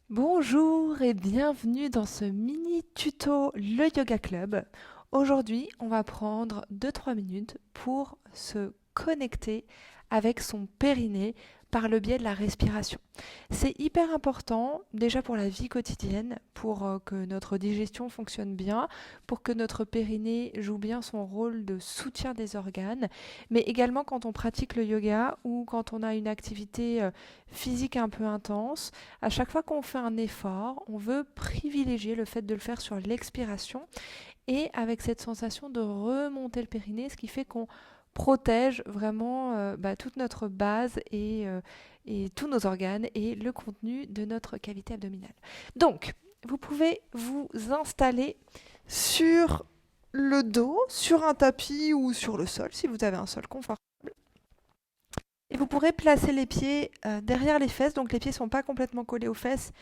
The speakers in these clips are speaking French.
Bonjour et bienvenue dans ce mini tuto Le Yoga Club. Aujourd'hui, on va prendre 2-3 minutes pour se connecter avec son périnée par le biais de la respiration. C'est hyper important déjà pour la vie quotidienne, pour que notre digestion fonctionne bien, pour que notre périnée joue bien son rôle de soutien des organes, mais également quand on pratique le yoga ou quand on a une activité physique un peu intense. À chaque fois qu'on fait un effort, on veut privilégier le fait de le faire sur l'expiration et avec cette sensation de remonter le périnée, ce qui fait qu'on protège vraiment toute notre base et tous nos organes et le contenu de notre cavité abdominale. Donc, vous pouvez vous installer sur le dos, sur un tapis ou sur le sol, si vous avez un sol confortable. Et vous pourrez placer les pieds derrière les fesses, donc les pieds ne sont pas complètement collés aux fesses,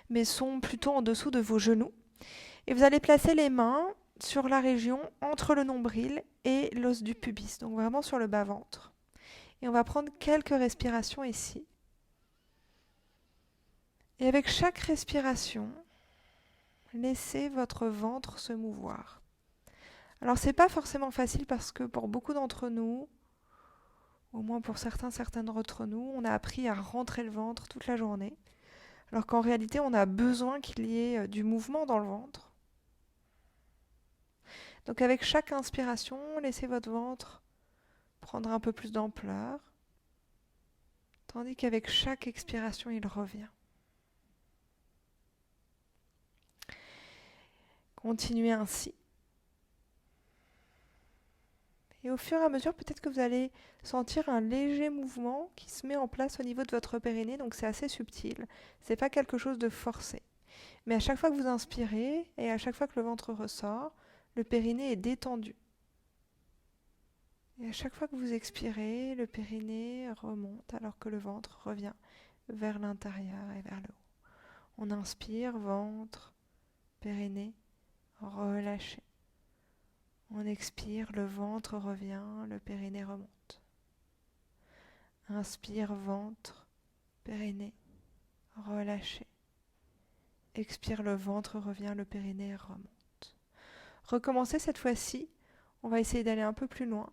mais sont plutôt en dessous de vos genoux. Et vous allez placer les mains sur la région entre le nombril et l'os du pubis, donc vraiment sur le bas-ventre. Et on va prendre quelques respirations ici. Et avec chaque respiration, laissez votre ventre se mouvoir. Alors c'est pas forcément facile parce que pour beaucoup d'entre nous, au moins pour certaines d'entre nous, on a appris à rentrer le ventre toute la journée. Alors qu'en réalité, on a besoin qu'il y ait du mouvement dans le ventre. Donc avec chaque inspiration, laissez votre ventre prendre un peu plus d'ampleur, tandis qu'avec chaque expiration, il revient. Continuez ainsi. Et au fur et à mesure, peut-être que vous allez sentir un léger mouvement qui se met en place au niveau de votre périnée, donc c'est assez subtil. C'est pas quelque chose de forcé. Mais à chaque fois que vous inspirez et à chaque fois que le ventre ressort, le périnée est détendu. Et à chaque fois que vous expirez, le périnée remonte alors que le ventre revient vers l'intérieur et vers le haut. On inspire, ventre, périnée, relâché. On expire, le ventre revient, le périnée remonte. Inspire, ventre, périnée, relâché. Expire, le ventre revient, le périnée remonte. Recommencez cette fois-ci. On va essayer d'aller un peu plus loin.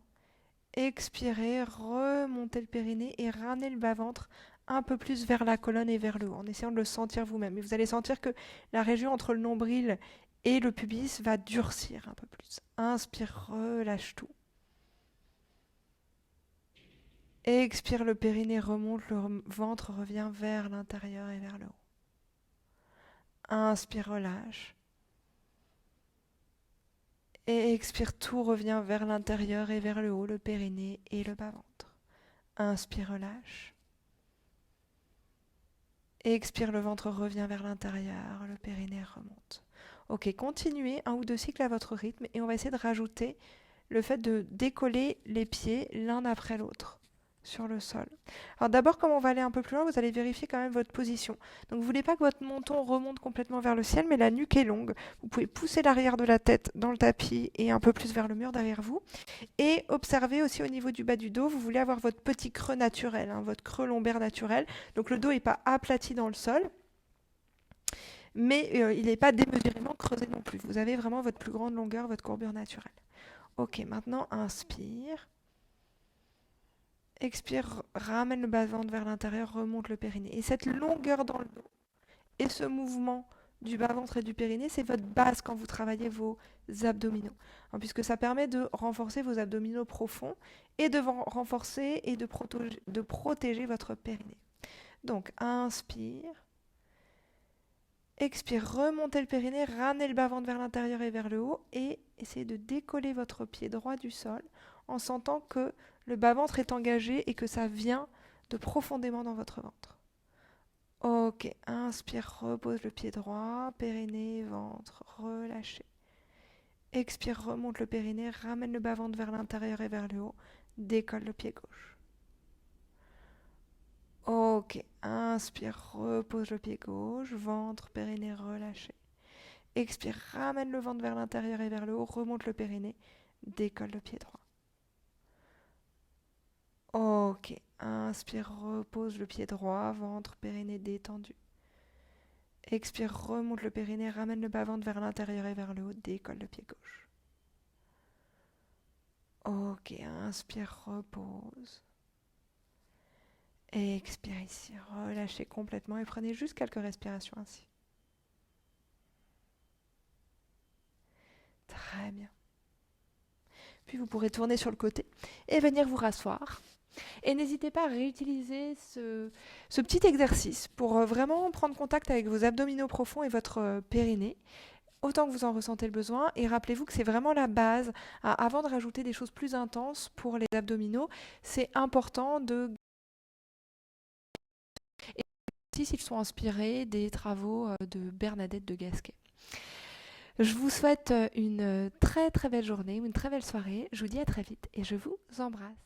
Expirez, remontez le périnée et ramenez le bas-ventre un peu plus vers la colonne et vers le haut, en essayant de le sentir vous-même. Et vous allez sentir que la région entre le nombril et le pubis va durcir un peu plus. Inspire, relâche tout. Expire, le périnée remonte, le ventre revient vers l'intérieur et vers le haut. Inspire, relâche. Et expire, tout revient vers l'intérieur et vers le haut, le périnée et le bas-ventre. Inspire, relâche. Et expire, le ventre revient vers l'intérieur, le périnée remonte. Ok, continuez un ou deux cycles à votre rythme et on va essayer de rajouter le fait de décoller les pieds l'un après l'autre sur le sol. Alors d'abord, comme on va aller un peu plus loin, vous allez vérifier quand même votre position. Donc vous ne voulez pas que votre menton remonte complètement vers le ciel, mais la nuque est longue. Vous pouvez pousser l'arrière de la tête dans le tapis et un peu plus vers le mur derrière vous. Et observez aussi au niveau du bas du dos, vous voulez avoir votre petit creux naturel, votre creux lombaire naturel. Donc le dos n'est pas aplati dans le sol, mais il n'est pas démesurément creusé non plus. Vous avez vraiment votre plus grande longueur, votre courbure naturelle. Ok, maintenant inspire. Expire, ramène le bas-ventre vers l'intérieur, remonte le périnée. Et cette longueur dans le dos et ce mouvement du bas-ventre et du périnée, c'est votre base quand vous travaillez vos abdominaux. Puisque ça permet de renforcer vos abdominaux profonds et de renforcer et de protéger votre périnée. Donc, inspire. Expire, remontez le périnée, ramenez le bas-ventre vers l'intérieur et vers le haut et essayez de décoller votre pied droit du sol en sentant que le bas-ventre est engagé et que ça vient de profondément dans votre ventre. Ok, inspire, repose le pied droit, périnée, ventre, relâchez. Expire, remonte le périnée, ramène le bas-ventre vers l'intérieur et vers le haut, décolle le pied gauche. Ok, inspire, repose le pied gauche, ventre, périnée, relâché. Expire, ramène le ventre vers l'intérieur et vers le haut, remonte le périnée, décolle le pied droit. Ok, inspire, repose le pied droit, ventre, périnée détendu. Expire, remonte le périnée, ramène le bas-ventre vers l'intérieur et vers le haut, décolle le pied gauche. Ok, inspire, repose. Expire ici, relâchez complètement et prenez juste quelques respirations ainsi. Très bien. Puis vous pourrez tourner sur le côté et venir vous rasseoir. Et n'hésitez pas à réutiliser ce petit exercice pour vraiment prendre contact avec vos abdominaux profonds et votre périnée, autant que vous en ressentez le besoin. Et rappelez-vous que c'est vraiment la base. Avant de rajouter des choses plus intenses pour les abdominaux, c'est important de... Et ils sont inspirés des travaux de Bernadette de Gasquet. Je vous souhaite une très très belle journée ou une très belle soirée. Je vous dis à très vite et je vous embrasse.